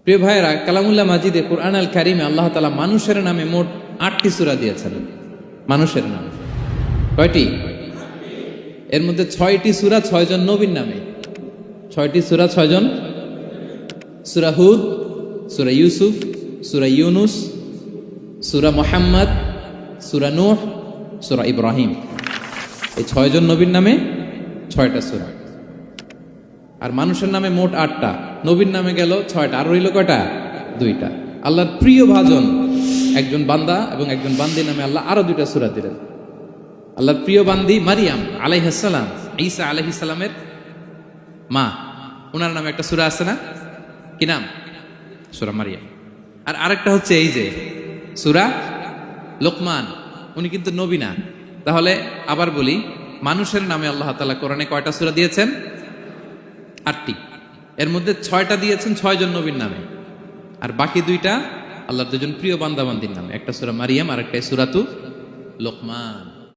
প্রিয় ভাইয়েরা, কালামুল্লাহ মাজিদে কুরআন আল কারিমে আল্লাহ তাআলা মানুষের নামে মোট 8টি সূরা দিয়েছেন। মানুষের নামে কয়টি? এর মধ্যে 6টি সূরা 6 জন নবীর নামে। 6টি সূরা 6 জন। সূরা হুদ, সূরা ইউসুফ, সূরা ইউনুস, সূরা মুহাম্মদ, সূরা নূহ, সূরা ইব্রাহিম। এই 6 জন নবীর নামে 6টা সূরা। আর মানুষের নামে মোট 8টা, নবীর নামে গেল 6টা, আর রইল কয়টা? 2টা। আল্লাহর প্রিয় ভাজন একজন বান্দা এবং একজন বান্দির নামে আল্লাহ আরো 2টা সূরা দিলেন। আল্লাহর প্রিয় বান্দি মারিয়াম আলাইহিস সালাম, ঈসা আলাইহিস সালামের মা, ওনার নামে একটা সূরা আছে না? কি নাম? সূরা মারিয়াম। আর আরেকটা হচ্ছে এই যে সূরা লোকমান, উনি কিন্তু নবী না। তাহলে আবার বলি, মানুষের নামে আল্লাহ তাআলা কোরআনে কয়টা সূরা দিয়েছেন? 8টি। এর মধ্যে 6টা দিয়েছেন 6 জন নবীর নামে, আর বাকি 2টা আল্লাহর 2জন প্রিয় বান্দা বান্দির নামে। একটা সূরা মারিয়াম আর একটা সূরাতু লোকমান।